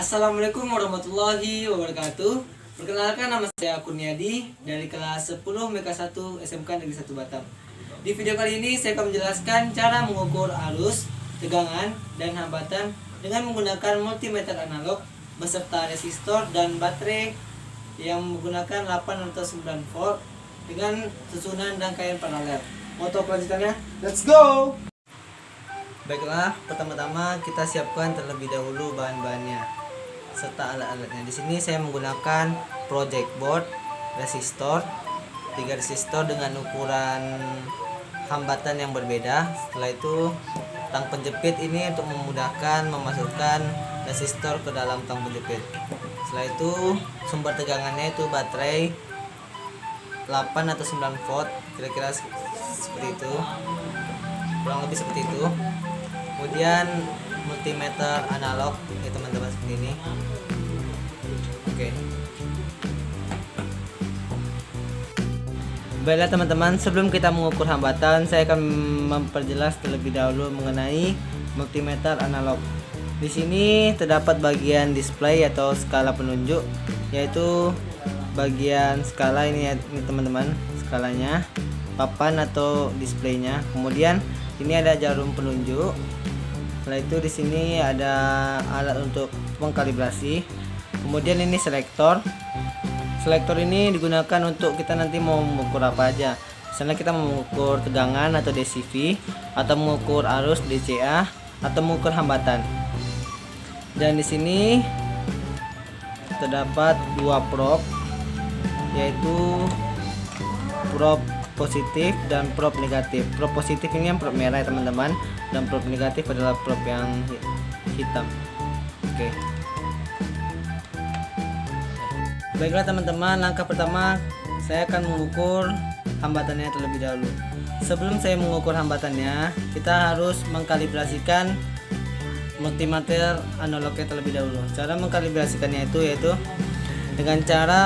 Assalamualaikum warahmatullahi wabarakatuh. Perkenalkan, nama saya Kurniadi dari kelas 10 MK1 SMK Negeri 1 Batam. Di video kali ini saya akan menjelaskan cara mengukur arus, tegangan, dan hambatan dengan menggunakan multimeter analog beserta resistor dan baterai yang menggunakan 8 atau 9 volt dengan susunan rangkaian paralel. Moto kelanjutannya, let's go! Baiklah, pertama-tama kita siapkan terlebih dahulu bahan-bahannya serta alat-alatnya. Di sini saya menggunakan project board, resistor, 3 resistor dengan ukuran hambatan yang berbeda. Setelah itu tang penjepit ini untuk memudahkan memasukkan resistor ke dalam tang penjepit. Setelah itu sumber tegangannya itu baterai 8 atau 9 volt, kira-kira seperti itu, kurang lebih seperti itu. Kemudian multimeter analog ya teman-teman, seperti ini. Oke. Baiklah teman-teman, sebelum kita mengukur hambatan, saya akan memperjelas terlebih dahulu mengenai multimeter analog. Di sini terdapat bagian display atau skala penunjuk, yaitu bagian skala ini ya, ini teman-teman, skalanya, papan atau displaynya. Kemudian ini ada jarum penunjuk. Setelah itu di sini ada alat untuk mengkalibrasi. Kemudian ini selektor. Selektor ini digunakan untuk kita nanti mau mengukur apa aja. Misalnya kita mau mengukur tegangan atau DCV, atau mengukur arus DCA, atau mengukur hambatan. Dan di sini terdapat 2 probe, yaitu probe positif dan probe negatif. Probe positif ini yang probe merah ya teman-teman, dan probe negatif adalah probe yang hitam. Oke. Baiklah teman-teman, langkah pertama saya akan mengukur hambatannya terlebih dahulu. Sebelum saya mengukur hambatannya, kita harus mengkalibrasikan multimeter analognya terlebih dahulu. Cara mengkalibrasikannya itu yaitu dengan cara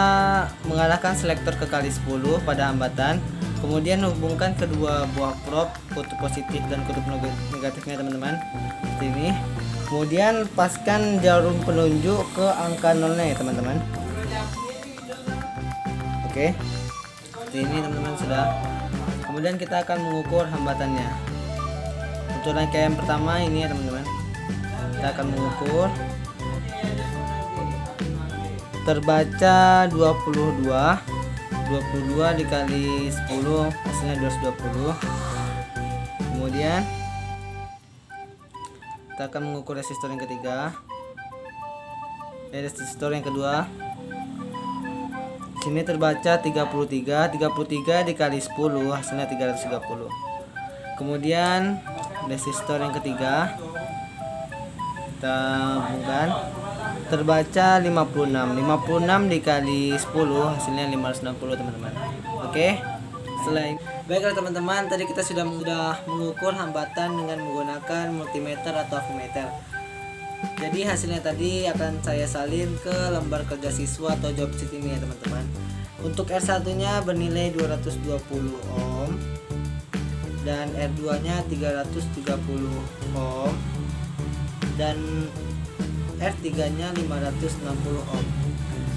mengarahkan selektor ke kali 10 pada hambatan, kemudian hubungkan kedua buah probe, kutub positif dan kutub negatifnya teman-teman, seperti ini. Kemudian lepaskan jarum penunjuk ke angka nolnya ya teman-teman. Oke, seperti ini teman-teman sudah. Kemudian kita akan mengukur hambatannya. Untuk rangkaian pertama ini ya teman-teman, kita akan mengukur. Terbaca 22 dikali 10 hasilnya 220. Kemudian kita akan mengukur resistor yang ketiga, resistor yang kedua. Sini terbaca 33 dikali 10 hasilnya 330. Kemudian resistor yang ketiga kita hubungkan, terbaca 56 dikali 10 hasilnya 560 teman-teman. Oke. Selain baiklah teman-teman, tadi kita sudah mengukur hambatan dengan menggunakan multimeter atau avometer. Jadi hasilnya tadi akan saya salin ke lembar kerja siswa atau job sheet ini ya teman-teman. Untuk R1 nya bernilai 220 ohm dan R2 nya 330 ohm dan R3 nya 560 ohm.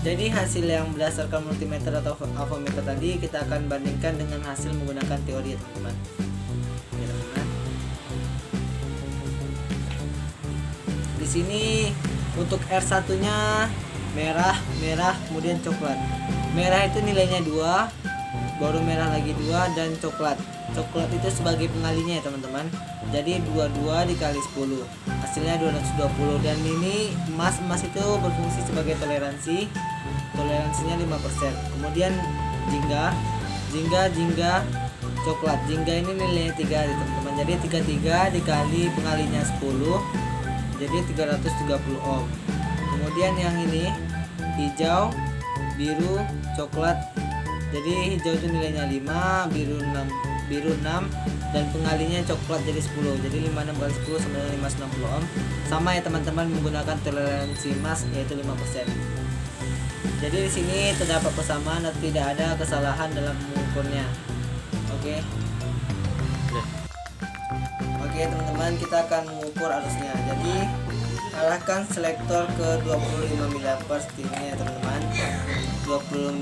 Jadi hasil yang berdasarkan multimeter atau avometer tadi kita akan bandingkan dengan hasil menggunakan teori ya teman-teman. Di sini untuk R1 nya merah, kemudian coklat. Merah itu nilainya 2, baru merah lagi 2, dan coklat. Coklat itu sebagai pengalinya ya teman-teman. Jadi 22 dikali 10 hasilnya 220. Dan ini emas itu berfungsi sebagai toleransi. Toleransinya 5%. Kemudian jingga coklat. Jingga ini nilainya 3 ya teman-teman. Jadi 33 dikali pengalinya 10, jadi 330 ohm. Kemudian yang ini hijau, biru, coklat. Jadi hijau itu nilainya 5, biru 6 dan pengalinya coklat jadi 10. Jadi 56 kali 10 sama dengan 560 ohm. Sama ya teman-teman, menggunakan toleransi emas yaitu 5%. Jadi di sini terdapat persamaan dan tidak ada kesalahan dalam mengukurnya. Oke. Oke teman-teman, kita akan mengukur arusnya. Jadi arahkan selektor ke 25 mA seperti ini ya teman-teman. 25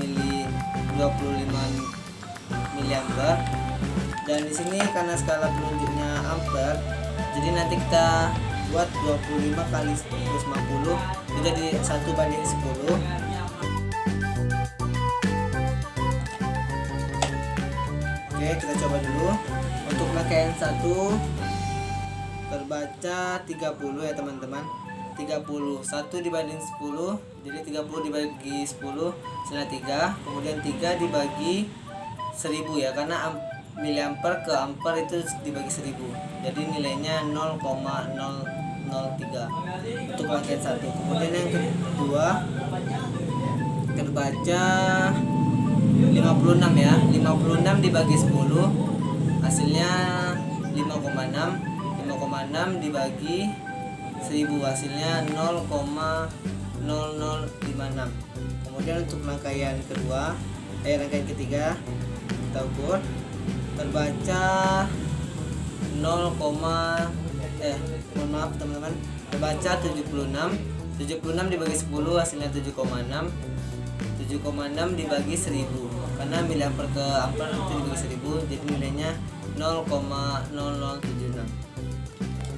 mA. Dan di sini karena skala penunjuknya ampere, jadi nanti kita buat 25 kali 150 jadi 1:10. Oke, kita coba dulu. Untuk rangkaian 1 terbaca 30 ya teman-teman. 30, 1 dibanding 10, jadi 30 dibagi 10 hasilnya 3. Kemudian 3 dibagi 1000 ya, karena miliampere ke ampere itu dibagi 1000, jadi nilainya 0,003 untuk rangkaian 1. Kemudian yang kedua terbaca 56 ya, 56 dibagi 10 hasilnya 5,6. 5,6 dibagi 1000 hasilnya 0,0056. Kemudian untuk rangkaian kedua, rangkaian ketiga kita ukur terbaca 0, maaf teman-teman, terbaca 76. 76 dibagi 10 hasilnya 7,6. 7,6 dibagi 1000, karena miliampere ke ampere itu dibagi 1000, jadi nilainya 0,0076.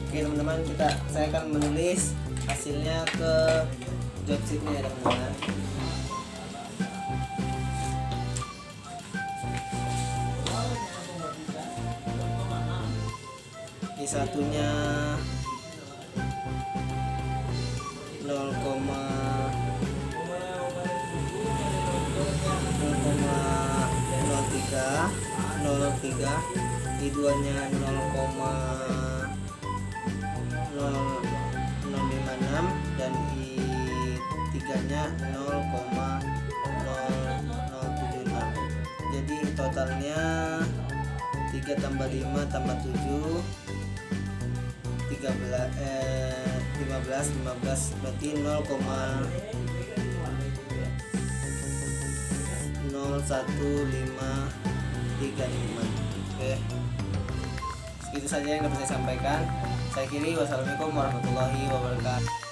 Oke teman-teman, saya akan menulis hasilnya ke job sheetnya ya teman-teman. Ini satunya 0,03, I2-nya 0,0056 dan I3-nya 0,0076. Jadi totalnya 3 tambah 5 tambah 7 15 berarti 0,01535. Oke, segitu saja yang dapat saya sampaikan. Saya akhiri, wassalamualaikum warahmatullahi wabarakatuh.